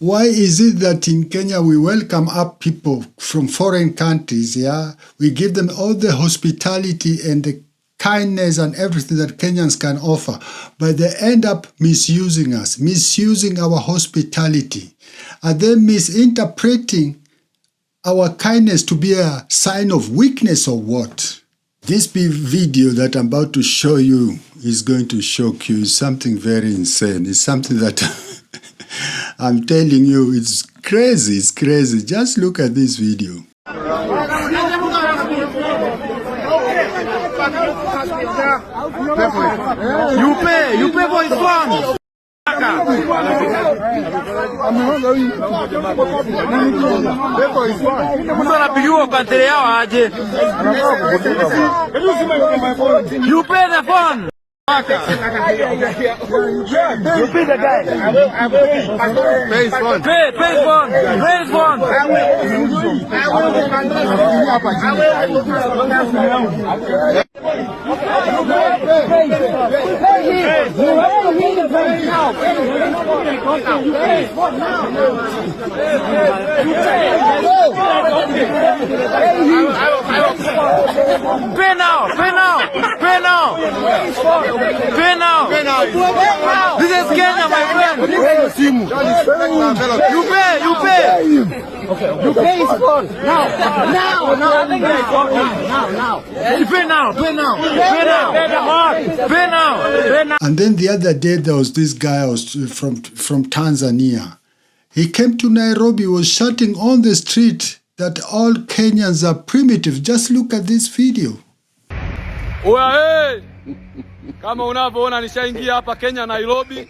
Why is it that in Kenya we welcome up people from foreign countries, yeah? We give them all the hospitality and the kindness and everything that Kenyans can offer, but they end up misusing us, misusing our hospitality, and then misinterpreting our kindness to be a sign of weakness or what? This video that I'm about to show you is going to shock you. It's something very insane. It's something that I'm telling you, it's crazy, it's crazy. Just look at this video. You pay for his phone. Mtu anapigiwa kwa tele yao aje. You pay the phone. You pay the guy. Pay his phone. Pay his phone. Pay his phone. Pay now. Pay now. Pay now. Pay now. This is Kenya, my friend. You pay. You pay. Okay. You pay his phone. Now. You pay now. Pay now. Pay now. Pay now. Pay now. And then the other day there was this guy from Tanzania. He came to Nairobi, was shouting on the street that all Kenyans are primitive. Just look at this video. Hey! Kama unavyoona nishaingia hapa Kenya Nairobi.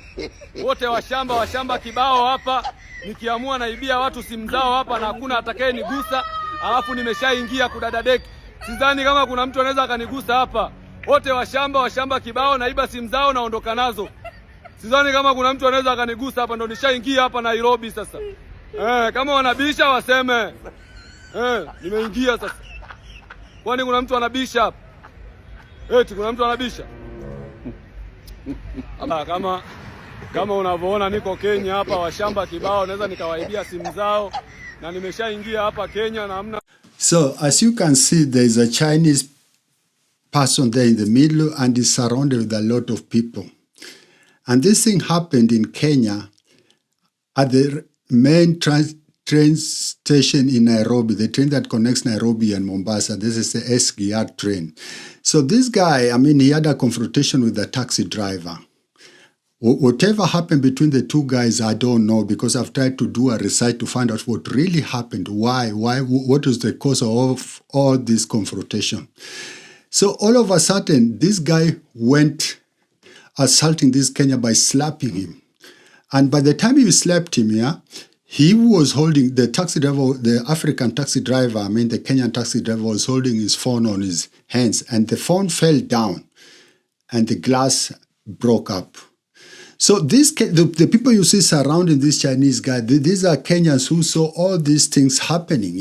Wote washamba kibao hapa. Nikiamua naibia watu simu zao hapa na hakuna atakaye nigusa. Alafu nimeshaingia kudadadeki. Sidhani kama kuna mtu anaweza akanigusa hapa. Wote washamba kibao, naiba simu zao naondoka nazo. Sidhani kama kuna mtu anaweza akanigusa hapa, ndo nishaingia hapa Nairobi sasa. Kama wanabisha waseme. Nimeingia sasa. Kwani kuna mtu anabisha hapa? Eti kuna mtu anabisha? Kama unavyoona niko Kenya hapa, washamba kibao, naweza nikawaibia simu zao na nimeshaingia hapa Kenya na hamna. So as you can see, there is a Chinese person there in the middle and is surrounded with a lot of people. And this thing happened in Kenya at the main train station in Nairobi, the train that connects Nairobi and Mombasa. This is the SGR train. So this guy, he had a confrontation with the taxi driver. Whatever happened between the two guys, I don't know, because I've tried to do a research to find out what really happened. Why, what was the cause of all this confrontation? So all of a sudden, this guy went assaulting this Kenyan by slapping him. And by the time he slapped him, he was holding the taxi driver, the African taxi driver, the Kenyan taxi driver was holding his phone on his hands, and the phone fell down and the glass broke up. So the people you see surrounding this Chinese guy, these are Kenyans who saw all these things happening,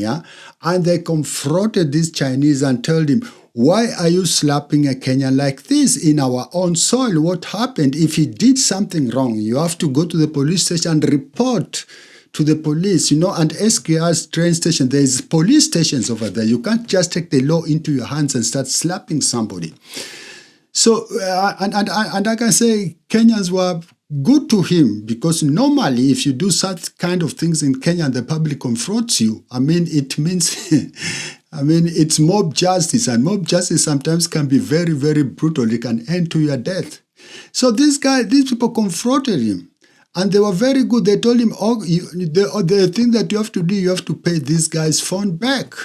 and they confronted this Chinese and told him, why are you slapping a Kenyan like this in our own soil? What happened? If he did something wrong, you have to go to the police station and report to the police, and SKR's train station, there's police stations over there. You can't just take the law into your hands and start slapping somebody. So, and I can say Kenyans were good to him, because normally if you do such kind of things in Kenya and the public confronts you, it means, it's mob justice, and mob justice sometimes can be very, very brutal. It can end to your death. So these people confronted him. And they were very good. They told him, the thing that you have to do, you have to pay this guy's phone back.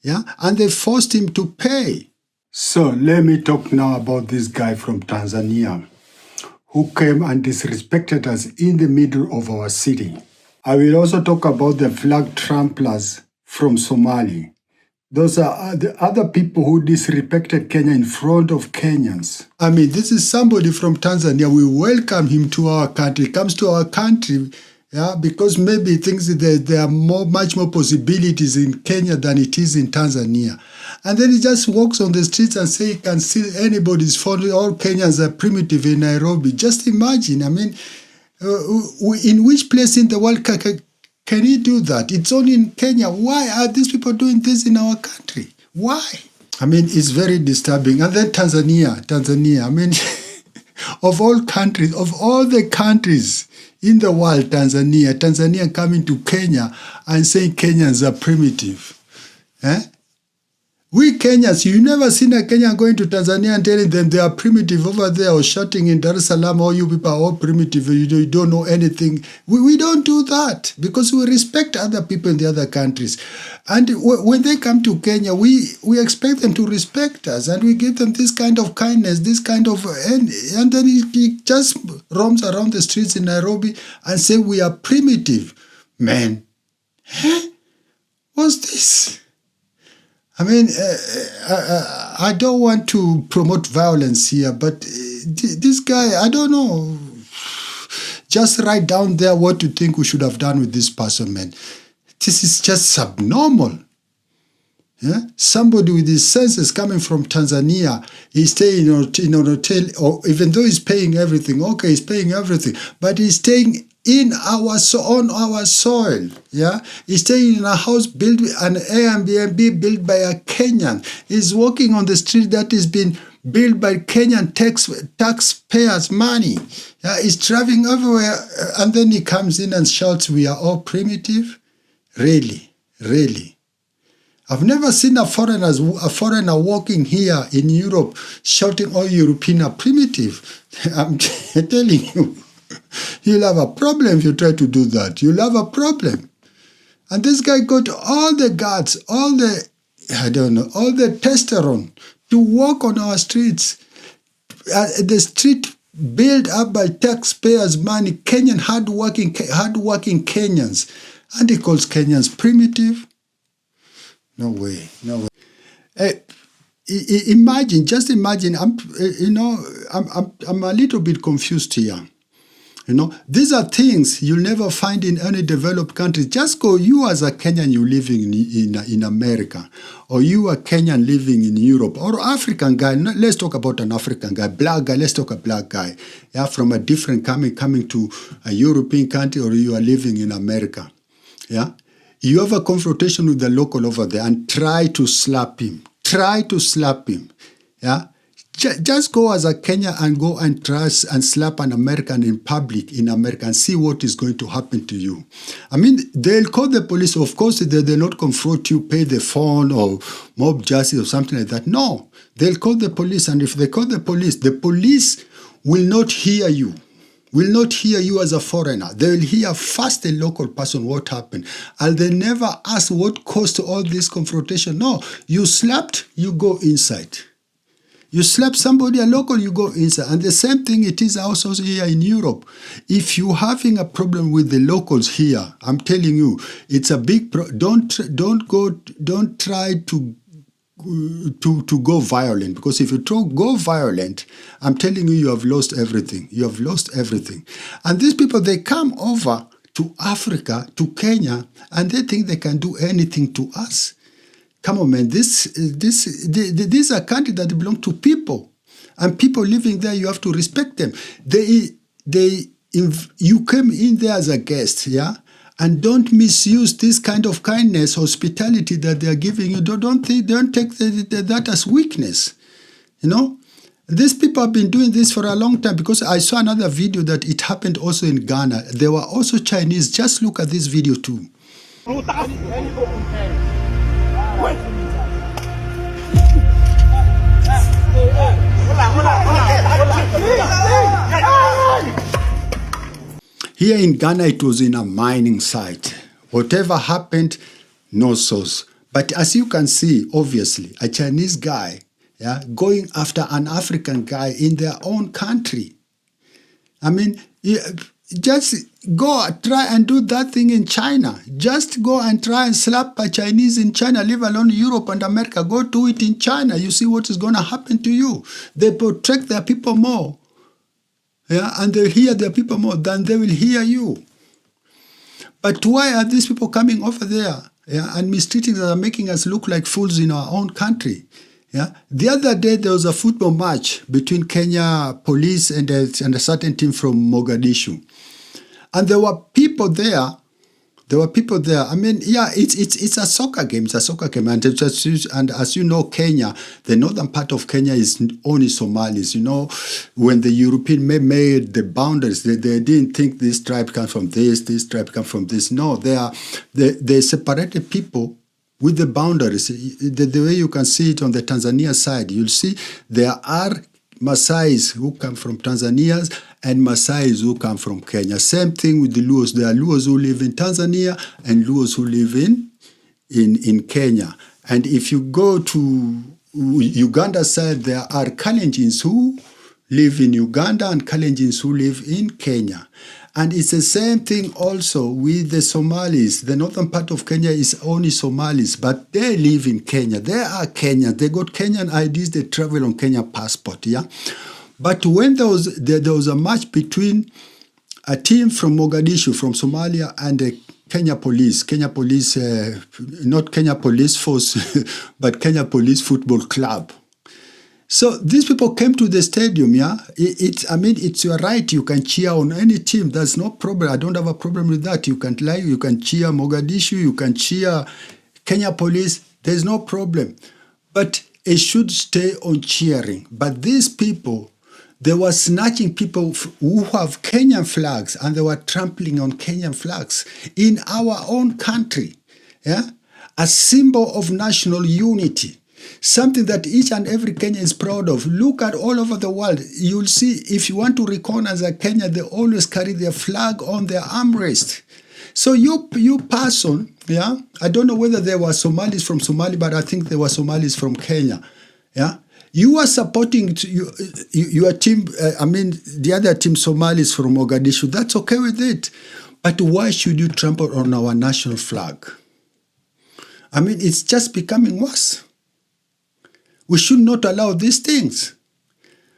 And they forced him to pay. So let me talk now about this guy from Tanzania who came and disrespected us in the middle of our city. I will also talk about the flag tramplers from Somalia. Those are the other people who disrespected Kenya in front of Kenyans. This is somebody from Tanzania. We welcome him to our country. He comes to our country, because maybe he thinks that there are much more possibilities in Kenya than it is in Tanzania. And then he just walks on the streets and say he can steal anybody's phone. All Kenyans are primitive in Nairobi. Just imagine, In which place in the world can he do that? It's only in Kenya. Why are these people doing this in our country? Why? I mean, it's very disturbing. And then Tanzania. I mean, of all countries, of all the countries in the world, Tanzania coming to Kenya and saying Kenyans are primitive. Eh? We Kenyans, you never seen a Kenyan going to Tanzania and telling them they are primitive over there, or shouting in Dar es Salaam, oh, you people are all primitive, you don't know anything. We don't do that because we respect other people in the other countries. And when they come to Kenya, we expect them to respect us, and we give them this kind of kindness, this kind of, and then he just roams around the streets in Nairobi and say we are primitive. Man, what's this? I mean, I don't want to promote violence here, but this guy, I don't know. Just write down there what you think we should have done with this person, man. This is just subnormal. Yeah? Somebody with his senses coming from Tanzania, he's staying in a hotel, or even though he's paying everything, okay, he's paying everything, but he's staying on our soil. Yeah, he's staying in a house built, an Airbnb built by a Kenyan. He's walking on the street that has been built by Kenyan taxpayers' money. Yeah, he's traveling everywhere, and then he comes in and shouts, "We are all primitive." Really, really. I've never seen a foreigner walking here in Europe shouting, "All Europeans are primitive." I'm telling you. You'll have a problem if you try to do that. You'll have a problem. And this guy got all the guards, all the testosterone to walk on our streets. The street built up by taxpayers' money, Kenyan, hardworking Kenyans. And he calls Kenyans primitive? No way, no way. Just imagine, I'm a little bit confused here. These are things you'll never find in any developed country. Just go, you as a Kenyan, you living in America, or you a Kenyan living in Europe, or African guy. Let's talk about an African guy, black guy. Let's talk a black guy. Yeah, from a different coming to a European country, or you are living in America. Yeah, you have a confrontation with the local over there and try to slap him. Yeah. Just go as a Kenyan and go and try and slap an American in public in America and see what is going to happen to you. I mean, they'll call the police. Of course, they'll not confront you, pay the phone or mob justice or something like that. No, they'll call the police. And if they call the police will not hear you. Will not hear you as a foreigner. They will hear first the local person what happened. And they never ask what caused all this confrontation. No, you slapped, you go inside. You slap somebody, a local, you go inside. And the same thing it is also here in Europe. If you're having a problem with the locals here, I'm telling you, it's a big don't try to go violent, because if you go violent, I'm telling you, you have lost everything. You have lost everything. And these people, they come over to Africa, to Kenya, and they think they can do anything to us. Come on, man, these are countries that belong to people. And people living there, you have to respect them. You came in there as a guest, yeah? And don't misuse this kind of kindness, hospitality that they are giving you. Don't take that as weakness. These people have been doing this for a long time, because I saw another video that it happened also in Ghana. There were also Chinese. Just look at this video too. Here in Ghana, it was in a mining site. Whatever happened, no source. But as you can see, obviously, a Chinese guy, yeah, going after an African guy in their own country. I mean, just go try and do that thing in China. Just go and try and slap a Chinese in China, leave alone Europe and America. Go do it in China. You see what is going to happen to you. They protect their people more. Yeah, and they'll hear their people more than they will hear you. But why are these people coming over there, yeah, and mistreating us and making us look like fools in our own country? Yeah. The other day, there was a football match between Kenya police and a certain team from Mogadishu. And there were people there. There were people there. I mean, yeah, it's a soccer game. It's a soccer game. And as you know, Kenya, the northern part of Kenya is only Somalis. You know, when the European made the boundaries, they didn't think this tribe comes from this tribe comes from this. No, they separated people with the boundaries. The way you can see it on the Tanzania side, you'll see there are Maasais who come from Tanzania and Maasais who come from Kenya. Same thing with the Luos. There are Luos who live in Tanzania and Luos who live in Kenya. And if you go to Uganda side, there are Kalenjins who live in Uganda and Kalenjins who live in Kenya. And it's the same thing also with the Somalis. The northern part of Kenya is only Somalis, but they live in Kenya. They are Kenyans. They got Kenyan IDs. They travel on Kenyan passport, yeah? But when there was a match between a team from Mogadishu, from Somalia, and the Kenya Police, not Kenya Police Force, but Kenya Police Football Club. So these people came to the stadium, yeah? It's your right. You can cheer on any team. That's no problem. I don't have a problem with that. You can cheer Mogadishu, you can cheer Kenya Police. There's no problem. But it should stay on cheering. But these people, they were snatching people who have Kenyan flags and they were trampling on Kenyan flags in our own country, yeah? A symbol of national unity. Something that each and every Kenyan is proud of. Look at all over the world. You'll see, if you want to recognize a Kenya, they always carry their flag on their armrest. So you person, yeah, I don't know whether there were Somalis from Somalia, but I think there were Somalis from Kenya, yeah. You are supporting your team, the other team, Somalis from Mogadishu. That's okay with it. But why should you trample on our national flag? I mean, it's just becoming worse. We should not allow these things.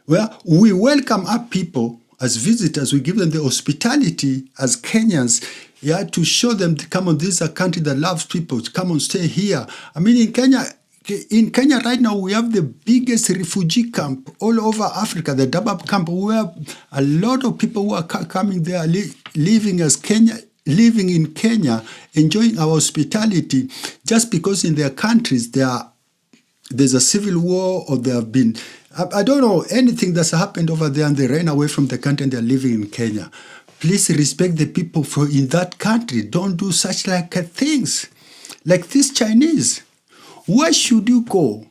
Well, we welcome our people as visitors. We give them the hospitality as Kenyans, yeah, to show them, come on, this is a country that loves people. Come on, stay here. I mean, in Kenya right now, we have the biggest refugee camp all over Africa, the Dadaab camp, where a lot of people who are coming there, living in Kenya, enjoying our hospitality, just because in their countries there's a civil war, or there have been, I don't know, anything that's happened over there, and they ran away from the country and they're living in Kenya. Please respect the people in that country. Don't do such things. Like these Chinese. Where should you go?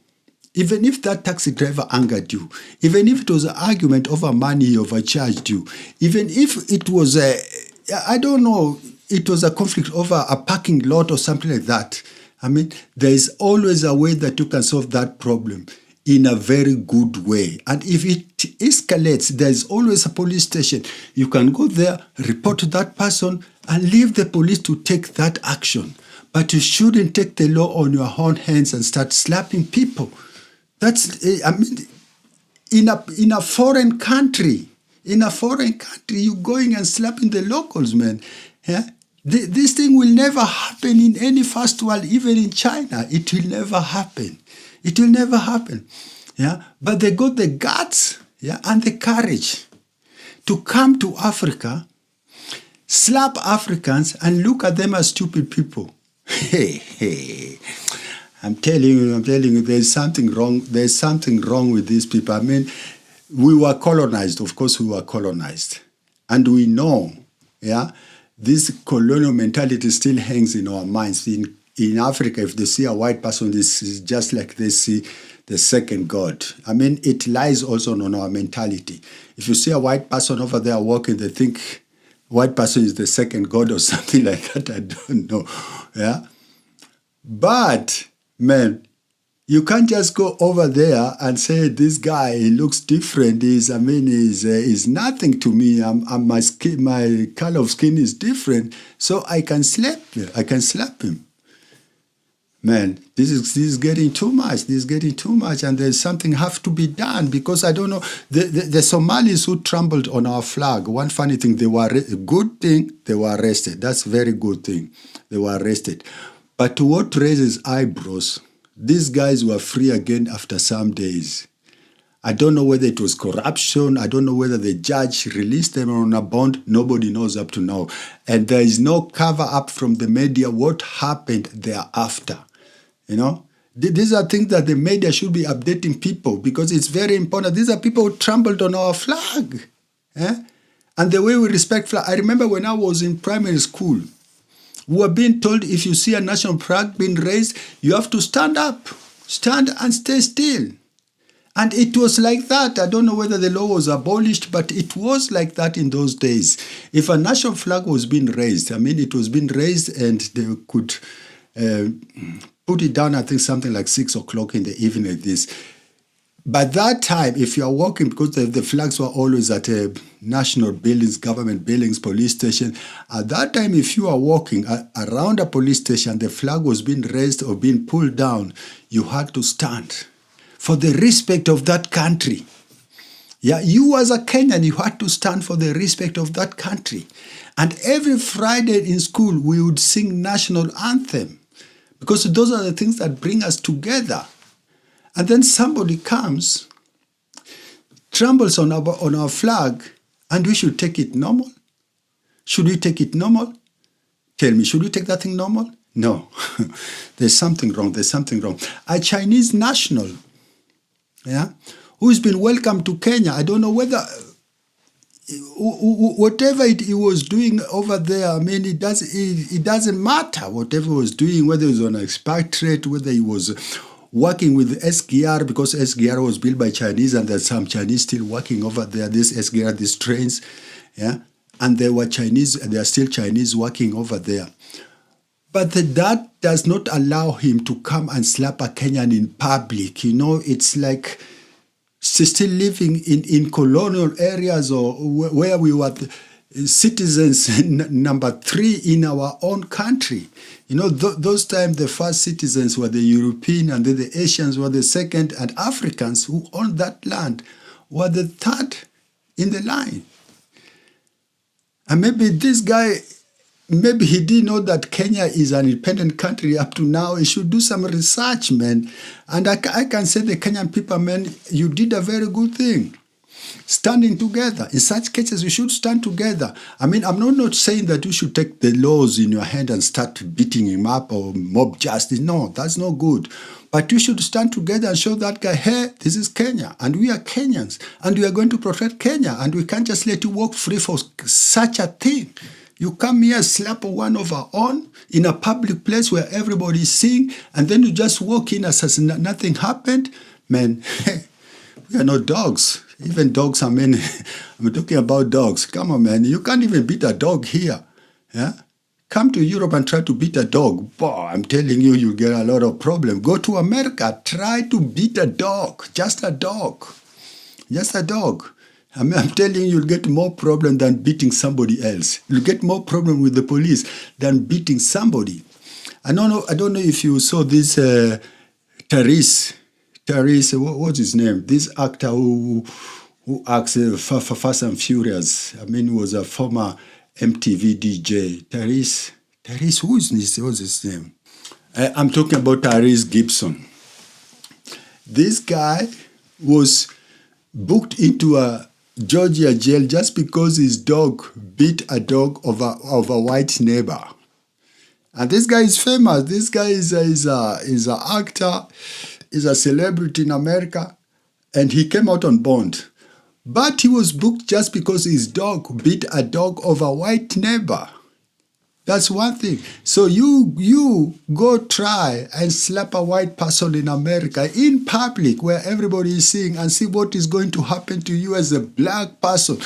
Even if that taxi driver angered you, even if it was an argument over money he overcharged you, even if it was it was a conflict over a parking lot or something like that. I mean, there is always a way that you can solve that problem in a very good way. And if it escalates, there is always a police station. You can go there, report to that person, and leave the police to take that action. But you shouldn't take the law on your own hands and start slapping people. That's, in a foreign country, you're going and slapping the locals, man. Yeah? This thing will never happen in any first world, even in China. It will never happen. It will never happen. Yeah? But they got the guts, yeah, and the courage to come to Africa, slap Africans, and look at them as stupid people. Hey. I'm telling you, there's something wrong. There's something wrong with these people. I mean, we were colonized. Of course, we were colonized. And we know, yeah, this colonial mentality still hangs in our minds. In Africa, if they see a white person, this is just like they see the second God. I mean, it lies also on our mentality. If you see a white person over there walking, they think white person is the second God or something like that. I don't know. Yeah. But, man, you can't just go over there and say, this guy, he looks different. He's nothing to me. My color of skin is different. So I can slap him. Man, this is getting too much. This is getting too much. And there's something have to be done, because I don't know. The Somalis who trampled on our flag, one funny thing, they were arrested. That's a very good thing. They were arrested. But what raises eyebrows, these guys were free again after some days. I don't know whether it was corruption. I don't know whether the judge released them on a bond. Nobody knows up to now. And there is no cover up from the media what happened thereafter. These are things that the media should be updating people, because it's very important. These are people who trampled on our flag. And the way we respect flag. I remember when I was in primary school, we were being told if you see a national flag being raised, you have to stand up. Stand and stay still. And it was like that. I don't know whether the law was abolished, but it was like that in those days. If a national flag was being raised, it was being raised and they could put it down, I think something like 6 o'clock in the evening like this. By that time, if you are walking, because the flags were always at national buildings, government buildings, police station, at that time, if you are walking around a police station, the flag was being raised or being pulled down, you had to stand for the respect of that country. Yeah, you as a Kenyan, you had to stand for the respect of that country. And every Friday in school, we would sing national anthem, because those are the things that bring us together. And then somebody comes, trembles on our flag, and we should take it normal? Should we take it normal? Tell me, should we take that thing normal? No. There's something wrong. There's something wrong. A Chinese national, who's been welcomed to Kenya, I don't know whether, whatever he was doing over there, it doesn't matter whatever he was doing, whether he was on an expatriate, whether he was working with SGR, because SGR was built by Chinese and there's some Chinese still working over there, this SGR, these trains, and there are still Chinese working over there. But that does not allow him to come and slap a Kenyan in public. It's like still living in colonial areas, or where we were citizens number 3 in our own country. Those times the first citizens were the European, and then the Asians were the second, and Africans who owned that land were the third in the line. And maybe this guy, maybe he didn't know that Kenya is an independent country up to now. He should do some research, man. And I can say the Kenyan people, man, you did a very good thing. Standing together. In such cases, we should stand together. I'm not saying that you should take the laws in your hand and start beating him up or mob justice. No, that's not good. But you should stand together and show that guy, hey, this is Kenya, and we are Kenyans, and we are going to protect Kenya, and we can't just let you walk free for such a thing. You come here, slap one of our own in a public place where everybody is seeing, and then you just walk in as nothing happened. Man, we are not dogs. Even dogs, I'm talking about dogs. Come on, man. You can't even beat a dog here. Yeah? Come to Europe and try to beat a dog. Boy, I'm telling you, you'll get a lot of problems. Go to America. Try to beat a dog. Just a dog. Just a dog. I'm telling you, you'll get more problem than beating somebody else. You'll get more problem with the police than beating somebody. I don't know if you saw this Therese, what's his name? This actor who acts for Fast and Furious. He was a former MTV DJ. Therese, what's his name? I'm talking about Therese Gibson. This guy was booked into a Georgia jail just because his dog beat a dog of a white neighbor. And this guy is famous. This guy is an actor, is a celebrity in America, and he came out on bond. But he was booked just because his dog beat a dog of a white neighbor. That's one thing. So you go try and slap a white person in America in public where everybody is seeing, and see what is going to happen to you as a black person.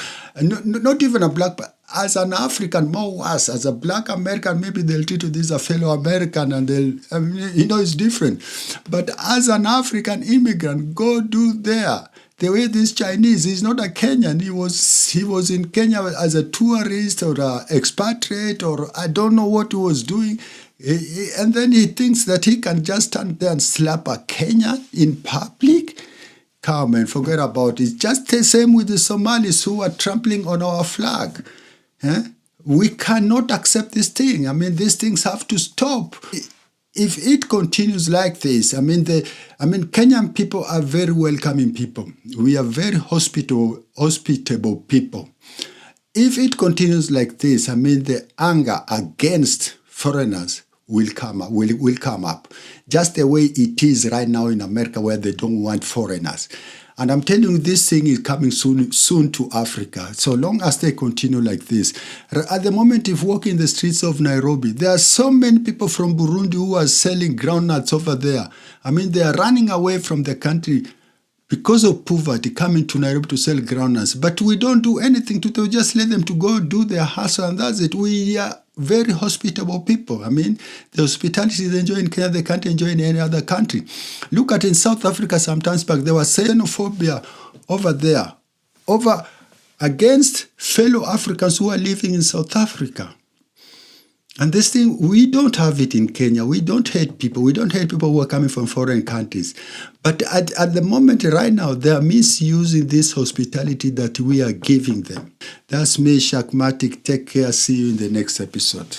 Not even a black person. As an African, more worse. As a black American, maybe they'll treat you this as a fellow American, and it's different. But as an African immigrant, go do there. The way this Chinese, he's not a Kenyan. He was in Kenya as a tourist or an expatriate, or I don't know what he was doing. And then he thinks that he can just stand there and slap a Kenyan in public. Come and forget about it. Just the same with the Somalis who are trampling on our flag. We cannot accept this thing. These things have to stop. if it continues like this, Kenyan people are very welcoming people. We are very hospitable people. If it continues like this, the anger against foreigners will come up, just the way it is right now in America, where they don't want foreigners. And I'm telling you, this thing is coming soon to Africa, so long as they continue like this. At the moment, if you walk in the streets of Nairobi, there are so many people from Burundi who are selling groundnuts over there. They are running away from the country because of poverty, coming to Nairobi to sell groundnuts. But we don't do anything to them, just let them to go do their hustle, and that's it. We are very hospitable people. The hospitality they enjoy in Kenya, they can't enjoy in any other country. Look at in South Africa sometimes back, there was xenophobia over there, against fellow Africans who are living in South Africa. And this thing, we don't have it in Kenya. We don't hate people. We don't hate people who are coming from foreign countries. But at the moment, right now, they are misusing this hospitality that we are giving them. That's me, Shakmatic. Take care. See you in the next episode.